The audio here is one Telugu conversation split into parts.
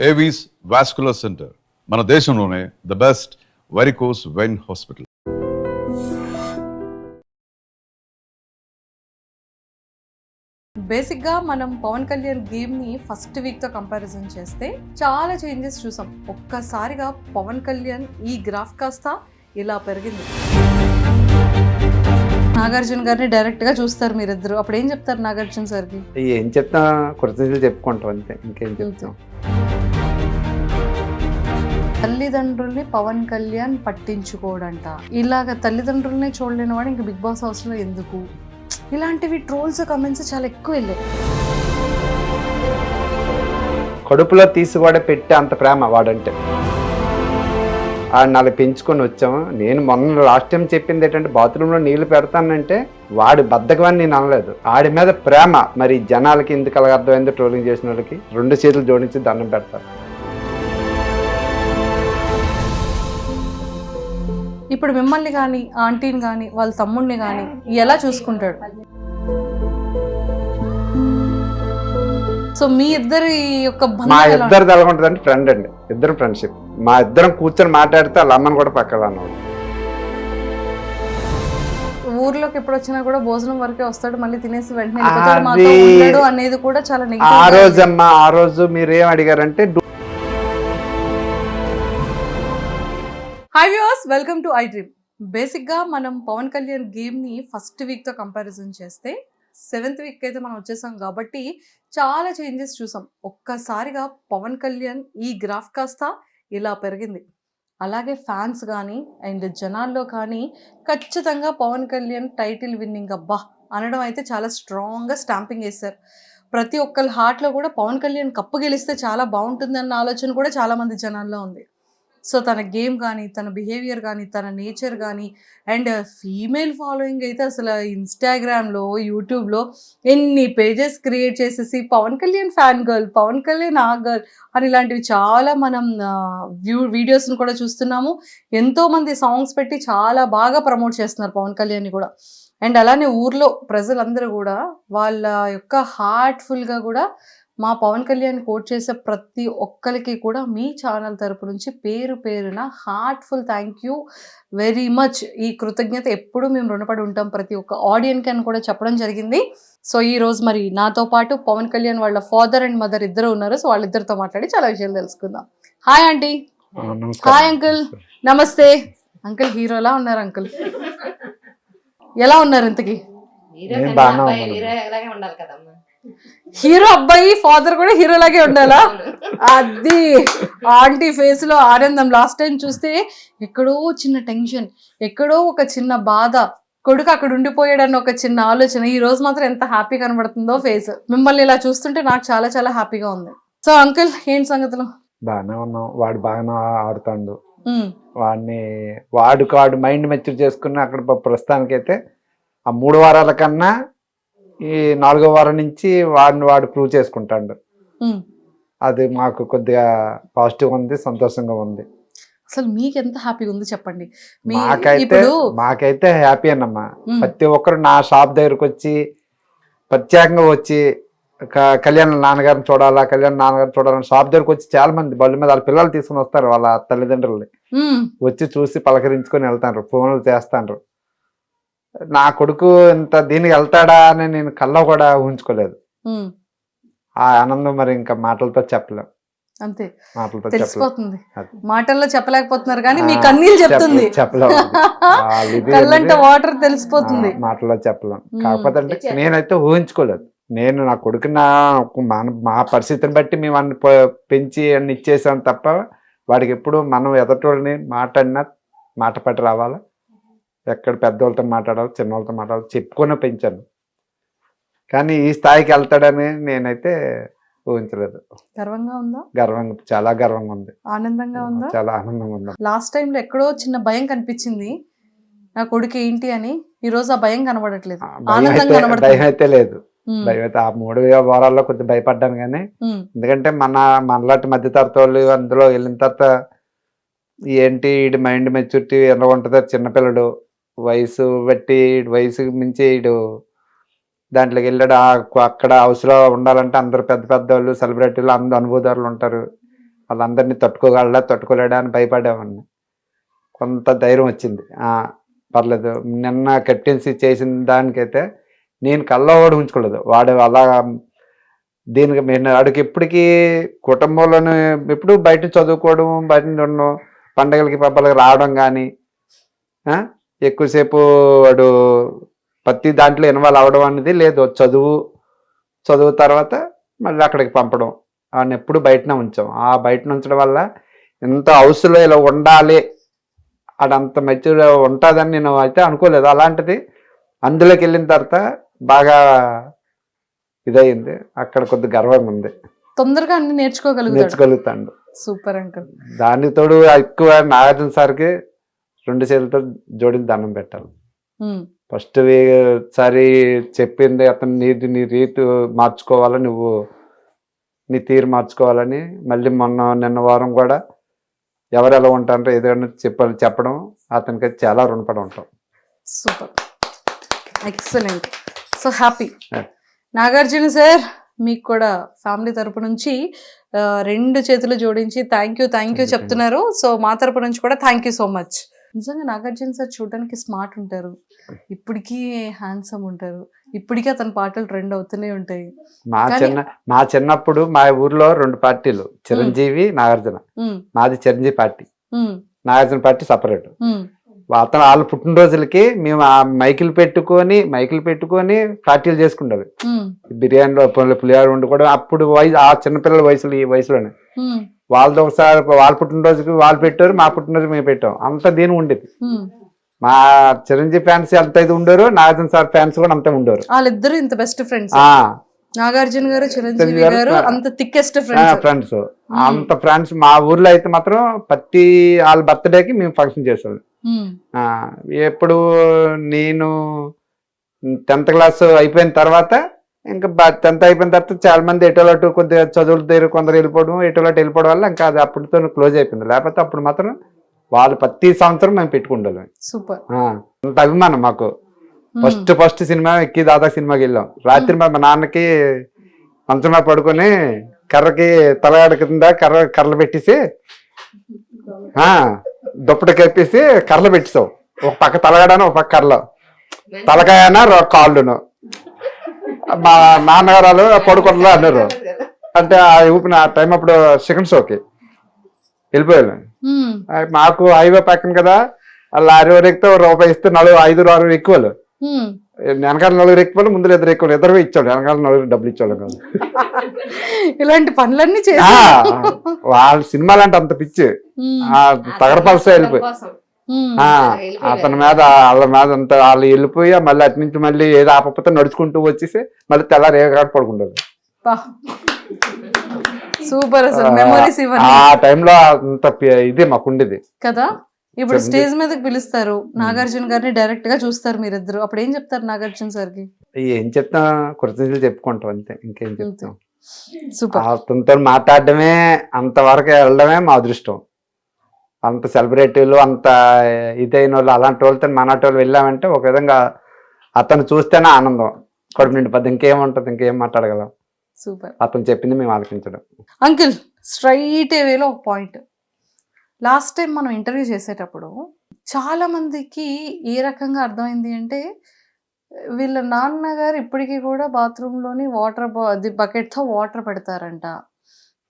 ఏవీస్ వాస్కులర్ సెంటర్ మన దేశంలోనే the best varicose vein hospital. బేసిక్గా మనం పవన్ కళ్యాణ్ గేమ్ని ఫస్ట్ వీక్తో కంపారిజన్ చేస్తే చాలా చేంజెస్ చూసాం. ఒక్కసారిగా పవన్ కళ్యాణ్ ఈ గ్రాఫ్ కాస్త ఇలా పెరిగింది. నాగార్జున గారిని డైరెక్ట్గా చూస్తారు మీరిద్దరు, అప్పుడు ఏం చెప్తారు నాగార్జున సార్కి? ఏం చెప్తా, కృతజ్ఞతలు చెప్పుకుంటాం అంతే, ఇంకేం చెప్తాం. తల్లిదండ్రుల్ని పవన్ కళ్యాణ్ పట్టించుకోడంట. ఇలాగ తల్లిదండ్రుల్ని చూడలేని వాడు ఇంక బిగ్ బాస్ హౌస్లో ఎందుకు? ఇలాంటివి ట్రోల్స్ కమెంట్స్ చాలా ఎక్కువ వెళ్ళాయి. కడుపులో తీసి కూడా పెట్టే అంత ప్రేమ వాడంటే. ఆడిని అలా పెంచుకొని వచ్చాము. నేను మొన్న లాస్ట్ టైం చెప్పింది ఏంటంటే, బాత్రూంలో నీళ్లు పెడతానంటే వాడి బద్దకమని నేను అనలేదు, ఆడి మీద ప్రేమ. మరి జనాలకి ఎందుకు అలాగ అర్థమైందో, ట్రోలింగ్ చేసిన వాళ్ళకి 2 చేతులు జోడించి దండం పెడతారు. ఇప్పుడు మిమ్మల్ని కానీ ఆంటీని కానీ వాళ్ళ తమ్ముడిని కానీ ఎలా చూసుకుంటాడు? సో మీ ఇద్దరి యొక్క మా ఇద్దరు ఎలా ఉంటుంది అంటే ఫ్రెండ్ అండి, ఇద్దరు ఫ్రెండ్షిప్. మా ఇద్దరం కూర్చొని మాట్లాడితే వాళ్ళ అమ్మని కూడా పక్కన అన్నవాడు. ఊర్లోకి ఎప్పుడు వచ్చినా కూడా భోజనం వరకే వస్తాడు, మళ్ళీ తినేసి వెంటనే వెళ్ళిపోతాడు అనేది కూడా చాలా నెగటివ్. ఆ రోజు అమ్మా, ఆ రోజు మీరు ఏం అడిగారంటే, hi viewers, welcome to I dream. బేసిక్గా మనం పవన్ కళ్యాణ్ గేమ్ని ఫస్ట్ వీక్తో కంపారిజన్ చేస్తే 7th వీక్ అయితే మనం వచ్చేసాం కాబట్టి చాలా చేంజెస్ చూసాం. ఒక్కసారిగా పవన్ కళ్యాణ్ ఈ గ్రాఫ్ కాస్త ఇలా పెరిగింది. అలాగే ఫ్యాన్స్ కానీ అండ్ జనాల్లో కానీ ఖచ్చితంగా పవన్ కళ్యాణ్ టైటిల్ విన్నింగ్ అబ్బా అనడం అయితే చాలా స్ట్రాంగ్గా స్టాంపింగ్ వేశారు. ప్రతి ఒక్కరి హార్ట్లో కూడా పవన్ కళ్యాణ్ కప్పు గెలిస్తే చాలా బాగుంటుంది అన్న ఆలోచన కూడా చాలామంది జనాల్లో ఉంది. సో తన గేమ్ కానీ, తన బిహేవియర్ కానీ, తన నేచర్ కానీ అండ్ ఫీమేల్ ఫాలోయింగ్ అయితే అసలు ఇన్స్టాగ్రామ్లో, యూట్యూబ్లో ఎన్ని పేజెస్ క్రియేట్ చేసేసి పవన్ కళ్యాణ్ ఫ్యాన్ గర్ల్, పవన్ కళ్యాణ్ ఆ గర్ల్ అని ఇలాంటివి చాలా మనం వీడియోస్ని కూడా చూస్తున్నాము. ఎంతోమంది సాంగ్స్ పెట్టి చాలా బాగా ప్రమోట్ చేస్తున్నారు పవన్ కళ్యాణ్ని కూడా. అండ్ అలానే ఊర్లో ప్రజలందరూ కూడా వాళ్ళ యొక్క హార్ట్ఫుల్గా కూడా మా పవన్ కళ్యాణ్ కోట్ చేసే ప్రతి ఒక్కరికి కూడా మీ ఛానల్ తరపు నుంచి పేరు పేరున heartful thank you very much. ఈ కృతజ్ఞత ఎప్పుడూ మేము రుణపడి ఉంటాం ప్రతి ఒక్క ఆడియన్కి అని కూడా చెప్పడం జరిగింది. సో ఈ రోజు మరి నాతో పాటు పవన్ కళ్యాణ్ వాళ్ళ ఫాదర్ అండ్ మదర్ ఇద్దరు ఉన్నారు. సో వాళ్ళిద్దరితో మాట్లాడి చాలా విషయాలు తెలుసుకుందాం. Hi aunty. Hi uncle. నమస్తే అంకుల్. హీరోలా ఉన్నారు అంకుల్, ఎలా ఉన్నారు ఇంతకి? హీరో అబ్బాయి ఫాదర్ కూడా హీరోలాగే ఉండాలా? అది ఆంటీ ఫేస్ లో ఆనందం. లాస్ట్ టైం చూస్తే ఎక్కడో చిన్న టెన్షన్, ఎక్కడో ఒక చిన్న బాధ, కొడుకు అక్కడ ఉండిపోయాడన్న ఒక చిన్న ఆలోచన. ఈ రోజు మాత్రం ఎంత హ్యాపీ కనబడుతుందో ఫేస్. మిమ్మల్ని ఇలా చూస్తుంటే నాకు చాలా చాలా హ్యాపీగా ఉంది. సో అంకుల్ ఏంటి సంగతులు? బాగానే ఉన్నాం. వాడు బాగానే ఆడుతాడు. వాడు మైండ్ మెచ్యూర్ చేసుకుని అక్కడ ప్రస్తుతానికైతే ఆ 3 వారాల కన్నా ఈ 4వ వారం నుంచి వాడు ప్రూవ్ చేసుకుంటాడు. అది మాకు కొద్దిగా పాజిటివ్ ఉంది, సంతోషంగా ఉంది. అసలు మీకు ఎంత హ్యాపీగా ఉంది చెప్పండి. మాకైతే హ్యాపీ అన్నమ్మా. ప్రతి ఒక్కరు నా షాప్ దగ్గరకు వచ్చి ప్రత్యేకంగా వచ్చి కళ్యాణ్ నాన్నగారిని చూడాలని షాప్ దగ్గరకు వచ్చి చాలా మంది బళ్ళు మీద వాళ్ళ పిల్లలు తీసుకుని వస్తారు, వాళ్ళ తల్లిదండ్రులని వచ్చి చూసి పలకరించుకొని వెళ్తారు, ఫోన్లు చేస్తాండ్రు. నా కొడుకు ఇంత దీనికి వెళ్తాడా అని నేను కల్లో కూడా ఊహించుకోలేదు. ఆ ఆనందం మరి ఇంకా మాటలతో చెప్పలేం. అంతే, తెలిసిపోతుంది. మాటల్లో చెప్పలేకపోతున్నారు కానీ మీ కన్నీళ్ళు చెప్తుంది, కళ్ళంటే వాటర్ తెలిసిపోతుంది, మాటల్లో చెప్పలేం. కాకపోతే అంటే నేనైతే ఊహించుకోలేదు. నేను నా కొడుకు మా పరిస్థితిని బట్టి మేము అన్ని పెంచి అన్ని ఇచ్చేసాం తప్ప వాడికి ఎప్పుడు మనం ఎదటోళ్ళని మాట పట్టి రావాలా, ఎక్కడ పెద్దవాళ్ళతో మాట్లాడాలి, చిన్నవాళ్ళతో మాట్లాడాలి చెప్పుకొని పెంచాను. కానీ ఈ స్థాయికి వెళ్తాడని నేనైతే ఊహించలేదు. గర్వంగా ఉందా? చాలా గర్వంగా ఉంది. ఆనందంగా ఉందా? చాలా ఆనందంగా ఉంది. లాస్ట్ టైంలో ఎక్కడో చిన్న భయం కనిపించింది నా కొడుకు ఏంటి అని. ఈ రోజు ఆ భయం కనబడట్లేదు, భయం అయితే లేదు. భయం అయితే ఆ 3 వారాల్లో కొద్దిగా భయపడ్డాను కానీ, ఎందుకంటే మనలాంటి మధ్యతరగతి వాళ్ళు అందులో వెళ్ళిన తర్వాత ఏంటి వీడి మైండ్ మెచ్యూరిటీ ఎలా ఉంటుందో, చిన్నపిల్లడు వయసు బట్టి వయసు మించి వీడు దాంట్లోకి వెళ్ళాడు. అక్కడ హౌస్లో ఉండాలంటే అందరు పెద్ద పెద్ద వాళ్ళు, సెలబ్రిటీలు, అందరు అనుభవదారులు ఉంటారు. వాళ్ళందరినీ తట్టుకోగలడా తట్టుకోలేడా అని భయపడేవాడిని. కొంత ధైర్యం వచ్చింది. పర్లేదు, నిన్న కెప్టెన్సీ చేసిన దానికైతే నేను కల్లో కూడా ఉంచుకోలేదు. వాడు అలా దీనికి నేను వాడికి ఎప్పటికీ కుటుంబంలోనే ఎప్పుడు బయట చదువుకోవడం, బయట ఉండడం, పండగలకి పబ్బలకి రావడం కానీ ఎక్కువసేపు వాడు ప్రతి దాంట్లో ఇన్వాల్వ్ అవ్వడం అనేది లేదు. చదువు తర్వాత మళ్ళీ అక్కడికి పంపడం, వాడిని ఎప్పుడు బయటనే ఉంచాం. ఆ బయట ఉంచడం వల్ల ఎంత హౌస్లో ఇలా ఉండాలి, అడంత మెచ్యూర్ ఉంటుందని నేను అయితే అనుకోలేదు. అలాంటిది అందులోకి వెళ్ళిన తర్వాత బాగా ఇదయింది. అక్కడ కొద్ది గర్వంగా ఉంది. తొందరగా అన్ని నేర్చుకోగలుగుతాడు. Super uncle. దానికి తోడు ఎక్కువ నాగార్జున సార్కి 2 చేతులతో జోడించి దండం పెట్టాలి. ఫస్ట్ సారి చెప్పింది అతను నీ రీతి మార్చుకోవాలని, నువ్వు నీ తీరు మార్చుకోవాలని. మళ్ళీ నిన్న వారం కూడా ఎవరు ఎలా ఉంటారో ఏదైనా చెప్పడం అతనికి చాలా రుణపడి ఉంటాం. Super, excellent, so happy. Nagarjuna sir, మీకు కూడా ఫ్యామిలీ తరపు నుంచి 2 చేతులు జోడించి థ్యాంక్ యూ చెప్తున్నారు. సో మా తరపు నుంచి కూడా థ్యాంక్ యూ సో మచ్. నిజంగా నాగార్జున సార్ చూడడానికి స్మార్ట్ ఉంటారు, ఇప్పటికీ హ్యాండ్సమ్ ఉంటారు, ఇప్పటికీ అతని పాటలు ట్రెండ్ అవుతూనే ఉంటాయి. మా చిన్నప్పుడు మా ఊర్లో 2 పార్టీలు, చిరంజీవి, నాగార్జున. మాది Chiranjeevi party, Nagarjuna party separate. అతను వాళ్ళ పుట్టినరోజులకి మేము ఆ మైకులు పెట్టుకొని పార్టీలు చేసుకుంటారు. బిర్యానీలో పులిహార వండుకోవడం. అప్పుడు ఆ చిన్నపిల్లల వయసులో, ఈ వయసులోనే వాళ్ళతో ఒకసారి వాళ్ళ పుట్టినరోజుకి వాళ్ళు పెట్టారు, మా పుట్టినరోజు మేము పెట్టాం. అంత దీని ఉండేది. మా చిరంజీవి ఫ్యాన్స్ ఎంత ఇది ఉండరు, నాగార్జున సార్ ఫ్యాన్స్ కూడా అంతే ఉండరు. వాళ్ళిద్దరు ఇంత బెస్ట్ ఫ్రెండ్స్. నాగార్జున గారు, చిరంజీవి గారు అంత థిక్కెస్ట్ ఫ్రెండ్స్. అంత ఫ్రెండ్స్. మా ఊర్లో అయితే మాత్రం ప్రతి వాళ్ళ బర్త్డేకి మేము ఫంక్షన్ చేసాం. ఎప్పుడు నేను 10th క్లాస్ అయిపోయిన తర్వాత, ఇంకా 10th అయిపోయిన తర్వాత చాలా మంది ఎటోలటు కొద్దిగా చదువుల దగ్గర కొందరు వెళ్ళిపోవడం, ఎటోలటు వెళ్ళిపోవడం వల్ల ఇంకా అది అప్పటితో క్లోజ్ అయిపోయింది. లేకపోతే అప్పుడు మాత్రం వాళ్ళు ప్రతి సంవత్సరం మేము పెట్టుకుంటాం. సూపర్, అంత అభిమానం మాకు. ఫస్ట్ సినిమా ఎక్కి దాదాపు సినిమాకి వెళ్ళాం. రాత్రి మా నాన్నకి మంచంలో పడుకొని కర్రకి తలగాడ కింద కర్రలు పెట్టేసి దుప్పటి కప్పేసి కర్రలు పెట్టేసావు. ఒక పక్క తలగాడను, ఒక పక్క కర్రలు, తలకాయన కాళ్ళును. మా నాన్నగారు పడుకోవట్లే అన్నారు. అంటే ఆ ఊపిన ఆ టైం అప్పుడు సెకండ్ షోకి వెళ్ళిపోయాను. మాకు హైవే పక్కన కదా, లారీ వారు ఎక్కితే ₹1 ఇస్తే 5-6 ఎక్కువలు, వెనకాల 4 ఎక్కువలు, ముందు 2 ఎక్కువలు, 2 ఇచ్చాడు. వెనకాల 4 డబ్బులు ఇచ్చేవాళ్ళు కాదు. ఇలాంటి పనులన్నీ వాళ్ళ సినిమాలు అంటే అంత పిచ్చి. తగరపలస వెళ్ళిపోయి అతని మీద వాళ్ళ మీద అంత వాళ్ళు వెళ్ళిపోయి మళ్ళీ అటు నుంచి మళ్ళీ ఏదో ఆపకపోతే నడుచుకుంటూ వచ్చేసి మళ్ళీ తెల్లారి ఏ పడుకుంటారు. సూపర్. ఆ టైంలో అంత ఇది మాకుండేది కదా. ఇప్పుడు స్టేజ్ మీదకి పిలుస్తారు, నాగార్జున గారిని డైరెక్ట్ గా చూస్తారు మీరిద్దరు, అప్పుడు ఏం చెప్తారు నాగార్జున సార్కి? ఏం చెప్తా, కృతజ్ఞతలు చెప్పుకుంటాం అంతే, ఇంకేం చెప్తాం. అతనితో మాట్లాడడమే, అంతవరకు వెళ్ళడమే మా అదృష్టం. అంత సెలబ్రిటీలు, అంత ఇదైన వాళ్ళు, అలాంటి వాళ్ళతో మనటి వాళ్ళు వెళ్ళామంటే ఒక విధంగా అతను చూస్తేనే ఆనందం, కడుపు నిండిపోద్ది. ఇంకేముంటది, ఇంకేం మాట్లాడగలం. సూపర్. అతను చెప్పింది మేము ఆలకించడం. అంకిల్, స్ట్రైట్ వేలో ఒక పాయింట్. లాస్ట్ టైం మనం ఇంటర్వ్యూ చేసేటప్పుడు చాలా మందికి ఏ రకంగా అర్థమైంది అంటే, వీళ్ళ నాన్నగారు ఇప్పటికీ కూడా బాత్రూంలోని బకెట్తో వాటర్ పెడతారంట,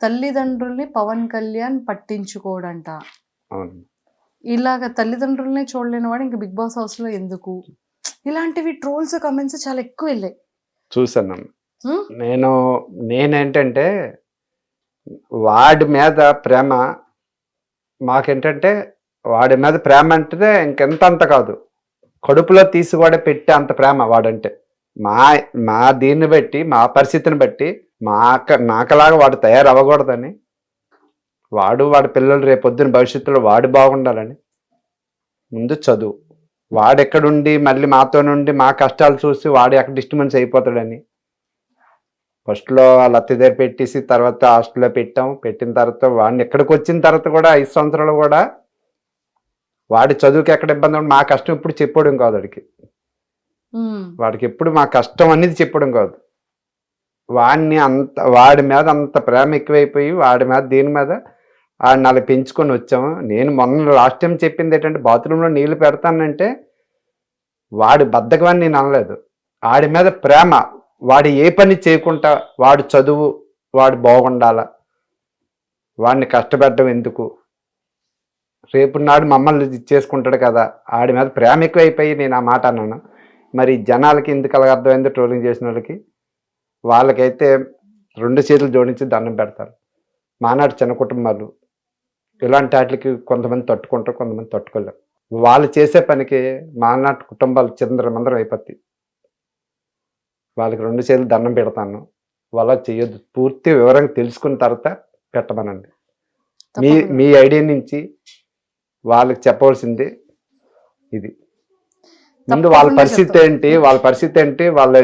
తల్లిదండ్రుల్ని పవన్ కళ్యాణ్ పట్టించుకోడంట. ఇలాగ తల్లిదండ్రుల్ని చూడలేని వాడు ఇంక బిగ్ బాస్ హౌస్ లో ఎందుకు? ఇలాంటివి ట్రోల్స్, కమెంట్స్ చాలా ఎక్కువ వెళ్ళాయి. చూసాను నేనేంటంటే, వాడి మీద ప్రేమ మాకేంటంటే, వాడి మీద ప్రేమ అంటే ఇంకెంత కాదు, కడుపులో తీసి కూడా పెట్టే అంత ప్రేమ వాడంటే. మా దీన్ని బట్టి, మా పరిస్థితిని బట్టి నాకలాగా వాడు తయారవ్వకూడదని, వాడి పిల్లలు రేపొద్దున భవిష్యత్తులో వాడు బాగుండాలని ముందు చదువు. వాడెక్కడుండి మళ్ళీ మాతో నుండి మా కష్టాలు చూసి వాడు ఎక్కడ డిస్టర్బెన్స్ అయిపోతాడని ఫస్ట్లో వాళ్ళ అత్త దగ్గర పెట్టేసి తర్వాత హాస్టల్లో పెట్టిన తర్వాత వాడిని ఎక్కడికి వచ్చిన తర్వాత కూడా 5 సంవత్సరాలు కూడా వాడి చదువుకి ఎక్కడ ఇబ్బంది ఉండి మా కష్టం ఎప్పుడు చెప్పడం కాదు వాడికి ఎప్పుడు మా కష్టం అనేది చెప్పడం కాదు. వాడి మీద అంత ప్రేమ ఎక్కువైపోయి వాడి మీద దీని మీద ఆడిని అలా పెంచుకొని వచ్చాము. నేను మొన్న లాస్ట్ టైం చెప్పింది ఏంటంటే బాత్రూంలో నీళ్లు పెడతానంటే వాడి బద్ధకమని నేను అనలేదు. వాడి మీద ప్రేమ, వాడు ఏ పని చేయకుండా వాడు చదువు వాడు బాగుండాల, వాడిని కష్టపెట్టడం ఎందుకు, రేపు నాడు మమ్మల్ని చేసుకుంటాడు కదా, ఆడి మీద ప్రేమ ఎక్కువైపోయి నేను ఆ మాట అన్నాను. మరి జనాలకి ఎందుకు అలాగ అర్థమైందో ట్రోలింగ్ చేసిన వాళ్ళకి, వాళ్ళకైతే 2 చేతులు జోడించి దండం పెడతారు. మానాడు చిన్న కుటుంబాలు ఇలాంటి వాటికి కొంతమంది తట్టుకుంటారు, కొంతమంది తట్టుకోలేరు. వాళ్ళు చేసే పనికి మానాటి కుటుంబాలు చిందరమందరం అయిపోతాయి. వాళ్ళకి 2 చేతులు దండం పెడతాను. వాళ్ళ చేయొద్దు. పూర్తి వివరంగా తెలుసుకున్న తర్వాత పెట్టమనండి. మీ ఐడియా నుంచి వాళ్ళకి చెప్పవలసింది ఇది. ముందు వాళ్ళ పరిస్థితి ఏంటి, వాళ్ళ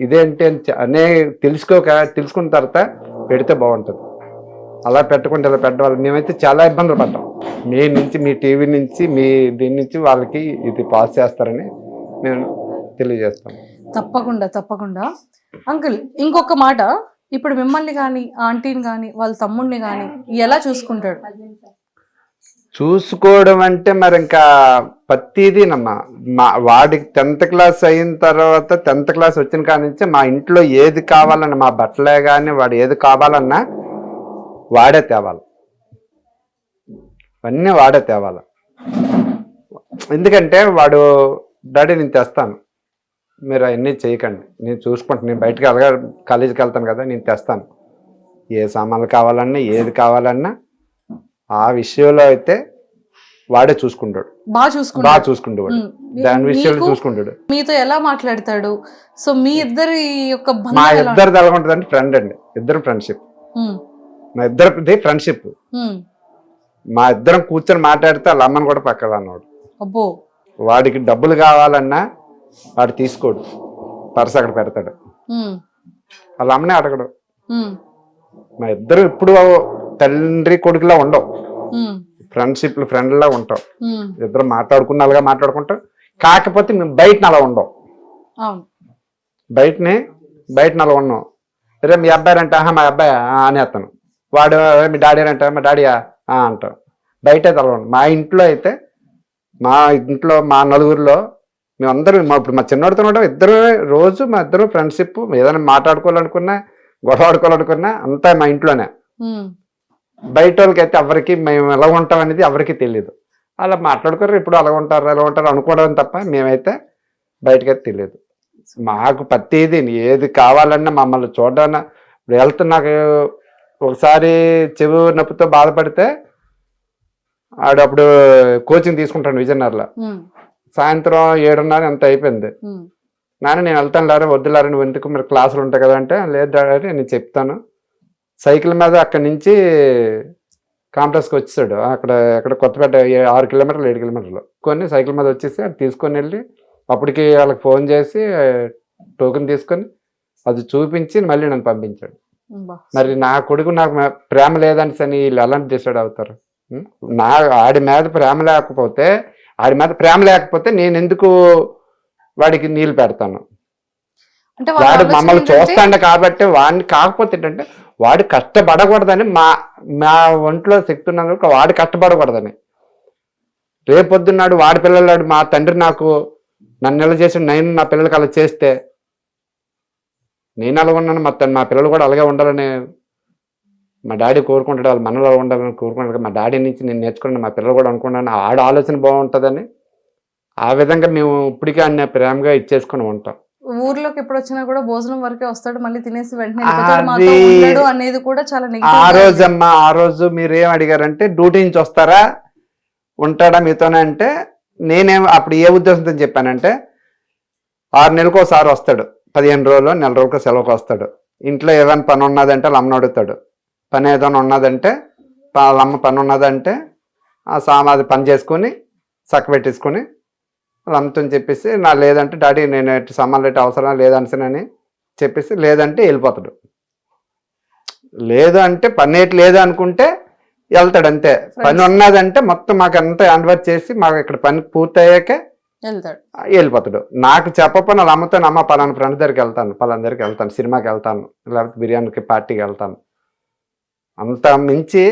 ఇదేంటి అనే తెలుసుకున్న తర్వాత పెడితే బాగుంటుంది. అలా పెట్టకుండా ఇలా పెట్టడం మేమైతే చాలా ఇబ్బందులు పడ్డాం. మీ టీవీ నుంచి మీ దీని నుంచి వాళ్ళకి ఇది పాస్ చేస్తారని నేను తెలియజేస్తాను. తప్పకుండా అంకుల్, ఇంకొక మాట, ఇప్పుడు మిమ్మల్ని కానీ ఆంటీని కానీ వాళ్ళ తమ్ముడిని కానీ ఎలా చూసుకుంటాడు? చూసుకోవడం అంటే మరి ఇంకా ప్రతిదీనమ్మా. వాడికి 10th క్లాస్ అయిన తర్వాత 10th క్లాస్ వచ్చిన కాడి నుంచి మా ఇంట్లో ఏది కావాలన్నా, మా బట్టలే కానీ వాడు ఏది కావాలన్నా వాడే తేవాలి, అన్నీ వాడే తేవాలి. ఎందుకంటే వాడు డాడీ నేను తెస్తాను, మీరు అవన్నీ చేయకండి, నేను చూసుకుంటాను, నేను బయటకు కాలేజీకి వెళ్తాను కదా, నేను తెస్తాను, ఏ సామాన్లు కావాలన్నా ఏది కావాలన్నా ఆ విషయంలో అయితే వాడే చూసుకుంటాడు, బాగా చూసుకుంటాడు. దాని విషయంలో చూసుకుంటాడు. మీతో ఎలా మాట్లాడతాడు? సో మీ ఇద్దరి యొక్క మా ఇద్దరిది ఎలా ఉంటుంది అంటే ఫ్రెండ్ అండి, ఇద్దరు ఫ్రెండ్షిప్. మా ఇద్దరిది ఫ్రెండ్షిప్. మా ఇద్దరం కూర్చొని మాట్లాడితే వాళ్ళ అమ్మని కూడా పక్కన అన్నాడు. వాడికి డబ్బులు కావాలన్నా వాడు తీసుకోడు, పర్స్ అక్కడ పెడతాడు, వాళ్ళ అమ్మనే అడగడు. మా ఇద్దరు ఇప్పుడు తండ్రి కొడుకులా ఉండవు, ఫ్రెండ్షిప్ ఫ్రెండ్లా ఉంటాం. ఇద్దరు మాట్లాడుకున్నగా మాట్లాడుకుంటాం. కాకపోతే మేము బయటని అలా ఉండవు, బయటని అలా ఉన్నాం. రే మీ అబ్బాయి అంటే మా అబ్బాయి అనేస్తాను, వాడు మీ డాడీ అంటే మా డాడీయా అంటాం. బయట అయితే అలా ఉండవు. మా ఇంట్లో మా నలుగురిలో మేమందరం ఇప్పుడు మా చిన్నోడితో ఉంటాం. రోజు మా ఇద్దరు ఫ్రెండ్షిప్. ఏదైనా మాట్లాడుకోవాలనుకున్నా, గొడవ ఆడుకోవాలనుకున్నా అంతా మా ఇంట్లోనే. బయట వాళ్ళకి అయితే ఎవరికి మేము ఎలా ఉంటాం అనేది ఎవరికి తెలియదు. అలా మాట్లాడుకోరు, ఇప్పుడు అలా ఉంటారు అనుకోవడం తప్ప మేమైతే బయటకైతే తెలియదు. మాకు ప్రతిదీ ఏది కావాలన్నా మమ్మల్ని చూడన్నా, నాకు ఒకసారి చెవు నొప్పితో బాధపడితే ఆడప్పుడు కోచింగ్ తీసుకుంటాను విజయనగరంలో. సాయంత్రం 7:30 ఎంత అయిపోయింది. నేను వెళ్తాను లేరా, వద్దులారా, నువ్వు ఎందుకు, మీరు క్లాసులు ఉంటాయి కదా అంటే, లేదు డాడీ నేను చెప్తాను. సైకిల్ మీద అక్కడి నుంచి కాంప్లెక్స్కి వచ్చేసాడు. అక్కడ కొత్తపేట 6 కిలోమీటర్లు 7 కిలోమీటర్లు కొన్ని సైకిల్ మీద వచ్చేసి అది తీసుకొని వెళ్ళి అప్పటికి వాళ్ళకి ఫోన్ చేసి టోకెన్ తీసుకొని అది చూపించి మళ్ళీ నన్ను పంపించాడు. మరి నా కొడుకు నాకు ప్రేమ లేదని సని వీళ్ళు అలాంటి డిసైడ్ అవుతారు. ఆడి మీద ప్రేమ లేకపోతే నేను ఎందుకు వాడికి నీళ్ళు పెడతాను? వాడు మమ్మల్ని చూస్తాడు కాబట్టి వాడిని. కాకపోతే ఏంటంటే వాడు కష్టపడకూడదని, మా ఒంట్లో శక్తి ఉన్నందుకు వాడు కష్టపడకూడదని. రేపొద్దున్నాడు వాడి పిల్లలు, మా తండ్రి నన్ను ఎలా చేసి నేను నా పిల్లలకి అలా చేస్తే నేను అలా ఉన్నాను, మా పిల్లలు కూడా అలాగే ఉండాలని మా డాడీ కోరుకుంటాడు, వాళ్ళు మనలో ఉండాలని కోరుకుంటాడు. మా డాడీ నుంచి నేను నేర్చుకున్నాను, మా పిల్లలు కూడా అనుకున్నాను, ఆడ ఆలోచన బాగుంటుందని ఆ విధంగా మేము ఇప్పటికే అన్న ప్రేమగా ఇచ్చేసుకుని ఉంటాం. ఊర్లోకి ఎప్పుడు వచ్చినా కూడా భోజనం వరకే వస్తాడు, మళ్ళీ తినేసి వెంటనే అనేది కూడా చాలా ఆ రోజు మీరేం అడిగారంటే డ్యూటీ నుంచి వస్తారా ఉంటాడా మీతోనే అంటే, నేనేం అప్పుడు ఏ ఉద్దేశంతో చెప్పానంటే 6 నెలలకు ఒకసారి వస్తాడు, 15 రోజులు నెల రోజులకు సెలవుకు వస్తాడు. ఇంట్లో ఏదైనా పని ఉన్నదంటే వాళ్ళ అమ్మని అడుగుతాడు, పని ఏదైనా ఉన్నదంటే వాళ్ళ అమ్మ పని ఉన్నదంటే ఆ సామాది పని చేసుకొని చక్కబెట్టేసుకొని వాళ్ళ అమ్మతో చెప్పేసి, లేదంటే డాడీ నేను సామాన్లు ఎట్టి అవసరం లేదనిసనని చెప్పేసి, లేదంటే వెళ్ళిపోతాడు. లేదు అంటే పని ఏటి లేదు అనుకుంటే వెళ్తాడు అంతే. పని ఉన్నదంటే మొత్తం మాకు అంతా హ్యాండ్ఓవర్ చేసి మాకు ఇక్కడ పని పూర్తయ్యాకే వెళ్ళిపోతాడు. నాకు చెప్పకపోయినా వాళ్ళ అమ్మతో, అమ్మ పలానా ఫ్రెండ్స్ దగ్గరికి వెళ్తాను, సినిమాకి వెళ్తాను, లేకపోతే బిర్యానీకి పార్టీకి వెళ్తాను. అంత మించి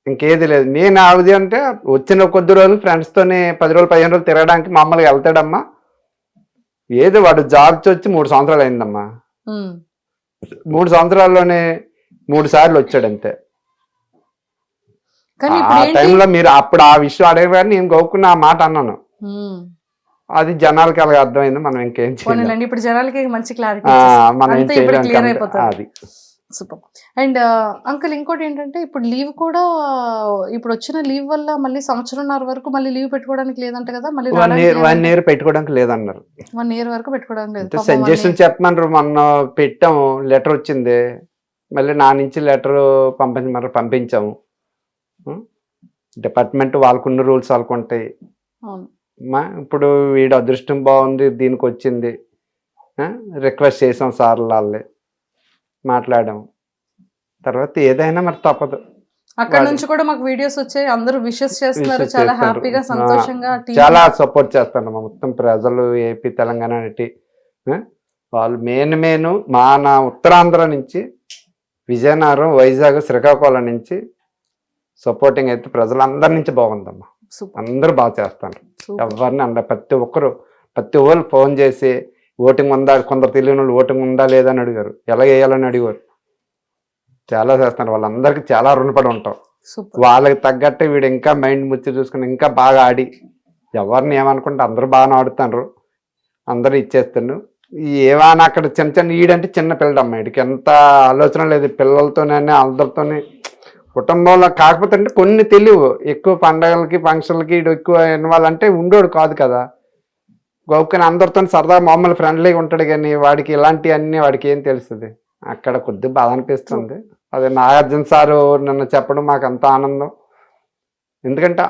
ఇంకేది లేదు. నేను ఆవిది అంటే వచ్చిన కొద్ది రోజులు ఫ్రెండ్స్తోనే 10 రోజులు 15 రోజులు తిరగడానికి మామూలుగా వెళ్తాడమ్మా. ఏదో వాడు జాబ్కి వచ్చి 3 సంవత్సరాలు అయిందమ్మా. 3 సంవత్సరాల్లోనే 3 సార్లు వచ్చాడు అంతే. ఆ టైంలో మీరు అప్పుడు ఆ విషయం అడగగానే నేను గౌక్కున్న ఆ మాట అన్నాను. అది జనాలకి అలాగ అర్థమైంది. మనం ఇంకేం చేయాలి, ఇప్పుడు జనాలకి మంచి క్లారిటీ మనం ఏం చేయలేం. అది సూపర్. అండ్ అంకుల్ ఇంకోటి ఏంటంటే ఇప్పుడు లీవ్ కూడా ఇప్పుడు వచ్చిన లీవ్ వల్ల మళ్ళీ 1.5 వరకు మళ్ళీ లీవ్ పెట్టుకోవడానికి లేదంట కదా, మళ్ళీ 1 year పెట్టుకోవడానికి లేదన్నారు. 1 year వరకు పెట్టుకోవడానికి లేదు. సజెషన్ చెప్పమన్నారు. మొన్న పెట్టాము, లెటర్ వచ్చింది, మళ్ళీ నా నుంచి లెటర్ పంపించమన్నారు, పంపించాము. డిపార్ట్మెంట్ వాళ్ళకున్న రూల్స్ వాళ్ళకు ఉంటాయి. ఇప్పుడు వీడు అదృష్టం బాగుంది దీనికి వచ్చింది, రిక్వెస్ట్ చేసాం సార్ వాళ్ళే మాట్లాడాము. తర్వాత ఏదైనా మరి తప్పదు. అక్కడ నుంచి కూడా మాకు వీడియోస్ వచ్చాయి, అందరూ విషెస్ చేస్తున్నారు, చాలా హ్యాపీగా సంతోషంగా చాలా సపోర్ట్ చేస్తాను మొత్తం ప్రజలు, ఏపీ తెలంగాణ అనేటి వాళ్ళు. మెయిన్ నా ఉత్తరాంధ్ర నుంచి, విజయనగరం, వైజాగ్, శ్రీకాకుళం నుంచి సపోర్టింగ్ అయితే ప్రజలందరి నుంచి బాగుందమ్మా. అందరూ బాగా చేస్తాను. ఎవరిని ప్రతి ఒక్కరు ఫోన్ చేసి ఓటింగ్ ఉందా, కొందరు తెలియని వాళ్ళు ఓటింగ్ ఉందా లేదా అని అడిగారు, ఎలా వేయాలని అడిగారు. చాలా చేస్తున్నారు. వాళ్ళందరికీ చాలా రుణపడి ఉంటాం. వాళ్ళకి తగ్గట్టే వీడు ఇంకా మైండ్ ముచ్చి చూసుకుని ఇంకా బాగా ఆడి, ఎవరిని ఏమనుకుంటే అందరూ బాగానే ఆడుతున్నారు, అందరూ ఇచ్చేస్తున్నారు. ఏమైనా అక్కడ చిన్న ఈడంటే చిన్న పిల్లడమ్మ, వీడికి ఎంత ఆలోచన లేదు, పిల్లలతోనే అందరితోనే కుటుంబంలో. కాకపోతే అంటే కొన్ని తెలియవు, ఎక్కువ పండగలకి ఫంక్షన్లకి వీడు ఎక్కువ ఇన్వాల్వ్ అంటే ఉండోడు కాదు కదా. గౌక్కని అందరితో సరదా మామూలు ఫ్రెండ్లీగా ఉంటాడు, కానీ వాడికి ఇలాంటి అన్నీ వాడికి ఏం తెలుస్తుంది. అక్కడ కొద్దిగా బాధ అనిపిస్తుంది. అదే నాగార్జున సారు నిన్న చెప్పడం మాకు అంత ఆనందం. ఎందుకంటే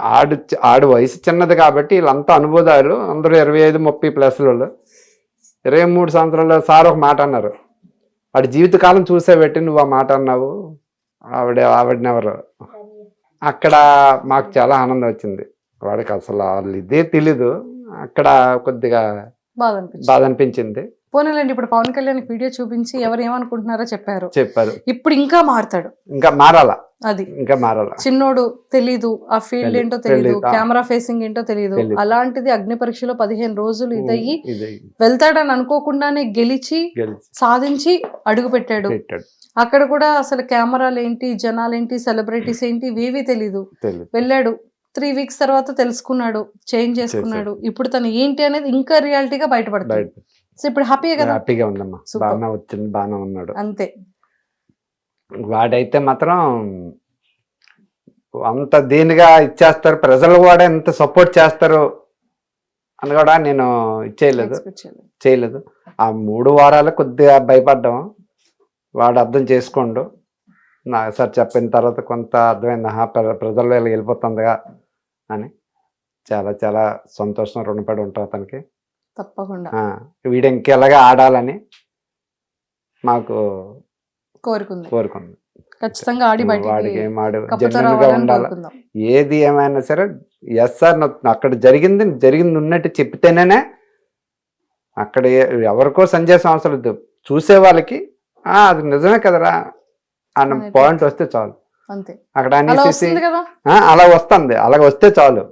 ఆడు వయసు చిన్నది కాబట్టి వీళ్ళంతా అనుభూతాలు, అందరూ 25-30+ 23 సంవత్సరాల సార్ ఒక మాట అన్నారు, వాడి జీవితకాలం చూసే పెట్టి నువ్వు ఆ మాట అన్నావు, ఆవిడనెవరు. అక్కడ మాకు చాలా ఆనందం వచ్చింది. వాడికి అసలు వాళ్ళు ఇదే తెలీదు, అక్కడ కొద్దిగా బాధ అనిపించింది. పోనీలేండి, ఇప్పుడు పవన్ కళ్యాణ్ వీడియో చూపించి ఎవరు ఏమనుకుంటున్నారో చెప్పారు. ఇప్పుడు ఇంకా మారుతాడు, ఇంకా మారాలా, అది ఇంకా మారాలా. చిన్నోడు తెలీదు, ఆ ఫీల్డ్ ఏంటో తెలీదు, కెమెరా ఫేసింగ్ ఏంటో తెలీదు. అలాంటిది అగ్ని పరీక్షలో 15 రోజులు ఇదయ్యి వెళ్తాడని అనుకోకుండానే గెలిచి సాధించి అడుగు పెట్టాడు. అక్కడ కూడా అసలు కెమెరాలు ఏంటి, జనాలేంటి, సెలబ్రిటీస్ ఏంటి ఇవేవి తెలీదు. వెళ్ళాడు, 3 weeks తర్వాత తెలుసుకున్నాడు, చేంజ్ చేసుకున్నాడు. ఇప్పుడు తను ఏంటి అనేది ఇంకా రియాలిటీగా బయటపడుతుంది. సో ఇప్పుడు హ్యాపీగా కదా, హ్యాపీగా ఉందమ్మా, బాగా వచ్చింది, బాగానే ఉన్నాడు అంతే. వాడైతే మాత్రం అంత దీనిగా ఇచ్చేస్తారు, ప్రజలు కూడా ఎంత సపోర్ట్ చేస్తారు అని కూడా నేను చేయలేదు. ఆ 3 వారాలు కొద్దిగా భయపడ్డాము. వాడు అర్థం చేసుకోండు. సార్ చెప్పిన తర్వాత కొంత అర్థమైంది, ప్రజల్లో వెళ్ళిపోతుందిగా అని. చాలా చాలా సంతోషం, రుణపడి ఉంటాం అతనికి. తప్పకుండా వీడు ఇంకెలాగా ఆడాలని మాకు కోరుకుంది. ఖచ్చితంగా ఆడి వాడికి ఏం జెన్యున్గా ఉండాలి. ఏది ఏమైనా సరే ఎస్ సార్ అక్కడ జరిగింది ఉన్నట్టు చెప్తేనే, అక్కడ ఎవరికో సందేశం అవసరం లేదు, చూసే వాళ్ళకి అది నిజమే కదరా అన్న పాయింట్ వస్తే చాలు. అక్కడ అలా వస్తుంది, అలాగ వస్తే చాలు.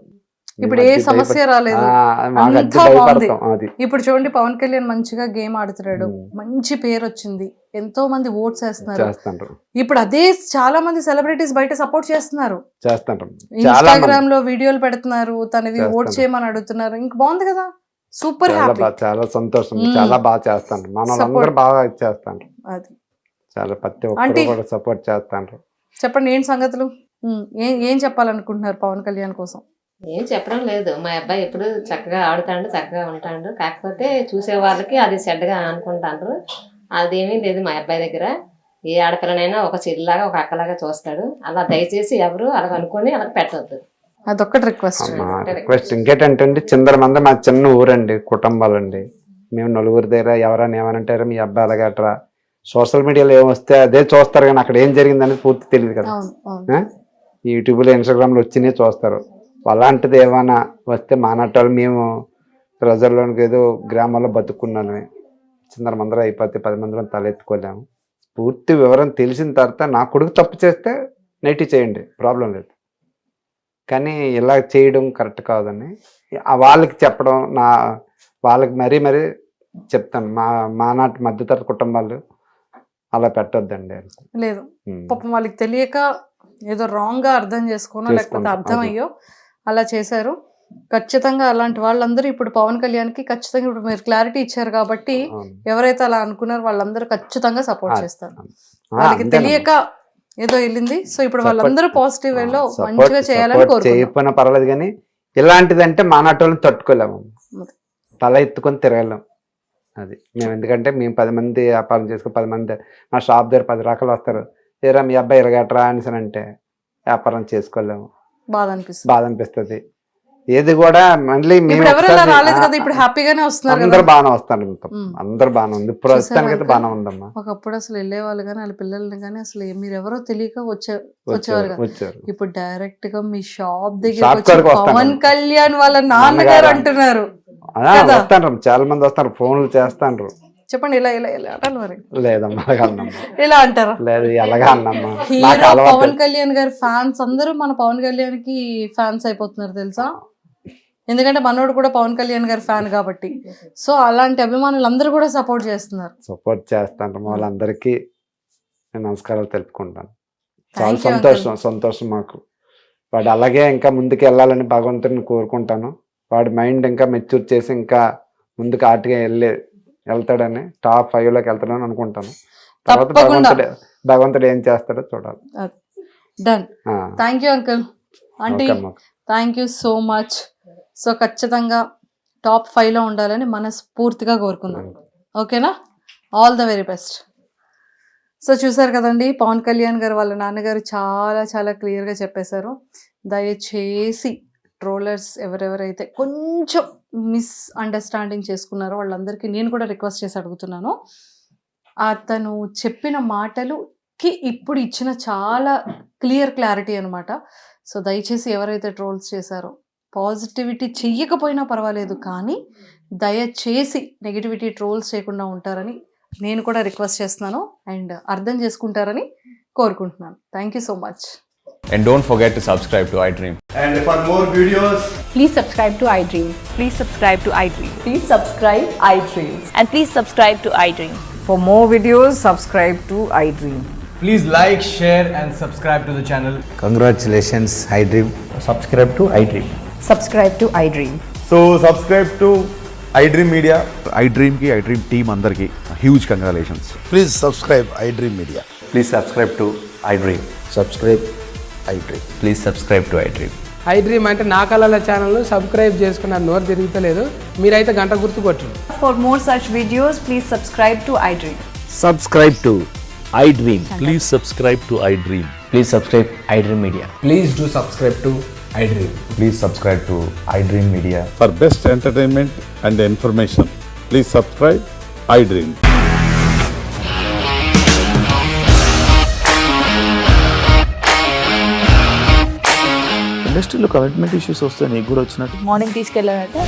ఇప్పుడు ఏ సమస్య రాలేదు. ఇప్పుడు చూడండి, పవన్ కళ్యాణ్ మంచిగా గేమ్ ఆడుతున్నాడు, మంచి పేరు వచ్చింది, ఎంతో మంది ఓట్స్ వేస్తున్నారు. ఇప్పుడు అదే చాలా మంది సెలబ్రిటీస్ బయట సపోర్ట్ చేస్తున్నారు, ఇన్స్టాగ్రామ్ లో వీడియోలు పెడుతున్నారు, తనవి ఓట్ చేయమని అడుగుతున్నారు. ఇంకా బాగుంది కదా, సూపర్ హ్యాపీ, చాలా సంతోషం. చాలా బాగా చేస్తాను, మనోళ్ళందరూ బాగా చేస్తాను. అది చాలా ప్రతి ఒక్కరు కూడా సపోర్ట్ చేస్తాను. చెప్పండి ఏంటి సంగతులు, ఏం చెప్పాలనుకుంటున్నారు పవన్ కళ్యాణ్ కోసం? ఏం చెప్పడం లేదు, మా అబ్బాయి ఎప్పుడు చక్కగా ఆడుతాడు, చక్కగా ఉంటాడు. కాకపోతే చూసే వాళ్ళకి అది చెడ్డగా అనుకుంటారు. అదేమీ లేదు మా అబ్బాయి దగ్గర. ఏ ఆడపిల్లనైనా ఒక చెల్లిలాగా, ఒక అక్కలాగా చూస్తాడు. అలా దయచేసి ఎవరు అలా అనుకుని అలా పెట్టవద్దు, అదొక్కటి రిక్వెస్ట్. ఇంకేంటంటే చిందరమంద మా చిన్న ఊరండి, కుటుంబాలండి. మేము 4 దగ్గర ఎవరైనా ఏమనంటారు, మీ అబ్బాయి అలాగట్రా. సోషల్ మీడియాలో ఏమొస్తే అదే చూస్తారు, కానీ అక్కడ ఏం జరిగింది అనేది పూర్తి తెలియదు కదా. యూట్యూబ్లో, ఇన్స్టాగ్రామ్లో వచ్చినాయి చూస్తారు. అలాంటిది ఏమైనా వస్తే మానట్టాలు మేము ప్రజల్లోనికి ఏదో గ్రామాల్లో బతుకున్నాను, చిందరమందరం అయిపోతే 10 మందిలో తలెత్తుకోలేము. పూర్తి వివరం తెలిసిన తర్వాత నా కొడుకు తప్పు చేస్తే నెట్టి చేయండి, ప్రాబ్లం లేదు. కానీ ఇలా చేయడం కరెక్ట్ కాదని వాళ్ళకి చెప్పడం, వాళ్ళకి మరీ చెప్తాను. మా నాటి మధ్యతరగతి కుటుంబాలు అలా పెట్టొద్దండి. లేదు, పాపం వాళ్ళకి తెలియక ఏదో రాంగ్ గా అర్థం చేసుకోనో లేకపోతే అర్థమయ్యో అలా చేశారు. ఖచ్చితంగా అలాంటి వాళ్ళందరూ ఇప్పుడు పవన్ కళ్యాణ్కి ఖచ్చితంగా ఇప్పుడు మీరు క్లారిటీ ఇచ్చారు కాబట్టి ఎవరైతే అలా అనుకున్నారో వాళ్ళందరూ ఖచ్చితంగా సపోర్ట్ చేస్తారు. వాళ్ళకి తెలియక ఏదో వెళ్ళింది, సో ఇప్పుడు వాళ్ళందరూ పాజిటివ్ వేలో మంచిగా చేయాలని చేయకపోయినా పర్వాలేదు, కానీ ఇలాంటిదంటే మా నాటోళ్ళని తట్టుకోలేము, తల ఎత్తుకొని తిరగలేం. అది మేము ఎందుకంటే మేము 10 మంది వ్యాపారం చేసుకుని 10 మంది మా షాప్ దగ్గర 10 రకాలు వస్తారు. ఏరా మీ అబ్బాయి ఇరగట్రా అని అంటే వ్యాపారం చేసుకోలేము, బాధ అనిపిస్తుంది. ఏది కూడా మళ్ళీ ఇప్పుడు హ్యాపీగానే వస్తున్నారు, అందరు బాగానే వస్తారు, అందరు బాగానే ఉంది. ఇప్పుడు ప్రస్తుతానికైతే బాగానే ఉందమ్మా. ఒకప్పుడు అసలు వెళ్ళేవాళ్ళు కానీ వాళ్ళ పిల్లల్ని కానీ అసలు మీరు ఎవరో తెలియక వచ్చేవారు. ఇప్పుడు డైరెక్ట్ గా మీ షాప్ దగ్గర పవన్ కళ్యాణ్ వాళ్ళ నాన్నగారు అంటున్నారు. వస్తాను, చాలా మంది వస్తారు, ఫోన్లు చేస్తాను. చెప్పండి, ఇలా ఇలా ఇలా అంటారు మరి. లేదమ్మా ఇలా అంటారా? లేదు, ఎలాగా అన్నమ్మా. హీరో పవన్ కళ్యాణ్ గారి ఫ్యాన్స్ అందరూ మన పవన్ కళ్యాణ్ కి ఫ్యాన్స్ అయిపోతున్నారు తెలుసా, ఎందుకంటే మనోడు కూడా పవన్ కళ్యాణ్ గారి ఫ్యాన్ కాబట్టి. సో అలాంటి అభిమానులు అందరూ కూడా సపోర్ట్ చేస్తాను. వాళ్ళందరికీ నేను నమస్కారాలు తెలుపుకుంటాను. చాలా సంతోషం మాకు. వాడు అలాగే ఇంకా ముందుకు వెళ్ళాలని భగవంతుడిని కోరుకుంటాను. వాడి మైండ్ ఇంకా మెచ్యూర్ చేసి ఇంకా ముందుకు ఆటగా వెళ్తాడని టాప్ 5 లోకి వెళ్తాడని అనుకుంటాను. తర్వాత భగవంతుడు ఏం చేస్తాడో చూడాలి. Done. Thank you uncle, aunty, thank you so much. So ఖచ్చితంగా టాప్ 5 లో ఉండాలని మనస్ఫూర్తిగా కోరుకుందాం. ఓకేనా? All the very best. So చూసారు కదండి, పవన్ కళ్యాణ్ గారు వాళ్ళ నాన్నగారు చాలా చాలా క్లియర్గా చెప్పేశారు. దయచేసి ట్రోలర్స్ ఎవరెవరైతే కొంచెం మిస్అండర్స్టాండింగ్ చేసుకున్నారో వాళ్ళందరికీ నేను కూడా రిక్వెస్ట్ చేసి అడుగుతున్నాను. అతను చెప్పిన మాటలుకి ఇప్పుడు ఇచ్చిన చాలా క్లారిటీ అనమాట. సో దయచేసి ఎవరైతే ట్రోల్స్ చేశారో పాజిటివిటీ చెయ్యకపోయినా పర్వాలేదు, కానీ దయచేసి నెగిటివిటీ ట్రోల్స్ చేయకుండా ఉంటారని నేను కూడా రిక్వెస్ట్ చేస్తున్నాను అండ్ అర్థం చేసుకుంటారని కోరుకుంటున్నాను. Thank you so much. And don't forget to subscribe to iDream. And for more videos, please subscribe to iDream. Please subscribe to iDream. Please subscribe iDream. And please subscribe to iDream. For more videos, subscribe to iDream. please like, share and subscribe to the channel. Congratulations, iDream. Subscribe to iDream. Subscribe to iDream. So subscribe to iDream Media. iDream team andarki huge congratulations. Please subscribe iDream Media. Please subscribe to iDream. Subscribe iDream. Please subscribe to iDream. iDream అంటే నా కళల ఛానల్ సబ్స్క్రైబ్ చేసుకున్న నోరు తిరుగుతలేదు, మీరైతే గంట గుర్తు కొట్టండి. For more such videos, please subscribe to iDream. Subscribe to iDream. Please subscribe to iDream. Please subscribe iDream Media. Please do subscribe to iDream. Please subscribe to iDream Media. For best entertainment and information, please subscribe iDream. ఇండస్ట్రీలో కమిట్మెంట్ ఇష్యూస్ వస్తే నీకు కూడా వచ్చినట్టు మార్నింగ్ తీసుకెళ్ళాలంటే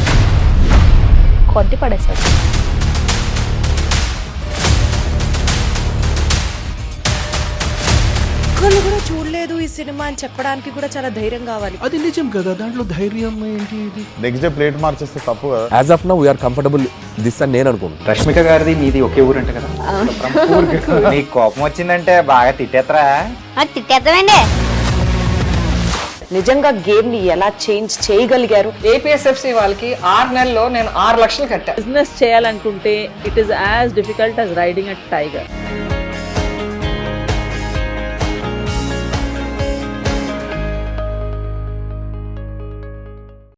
కొట్టి పడేసాడు. ఒక్కళ్ళు కూడా చూడలేదు ఈ సినిమా అని చెప్పడానికి కూడా చాలా ధైర్యం కావాలి. అది నిజం కదా, దాంట్లో ధైర్యం ఏంటి? నెక్స్ట్ డే ప్లేట్ మార్చేస్తే తప్పు కదా. As of now we are comfortable this అని నేను అనుకుంటున్నాను. రష్మిక గారిది మీది ఒకే ఊరు అంట కదా? నీకు కోపం వచ్చిందంటే బాగా తిట్టేత్తరా? తిట్టేద్దామండి. నిజంగా గేమ్ ని ఎలా చేంజ్ చేయగలిగారు? ఏపీఎస్ఎఫ్సి వాళ్ళకి 6 నెలల్లో నేను 6 లక్షలు కట్టా. బిజినెస్ చేయాలనుకుంటే it is as difficult as riding a tiger.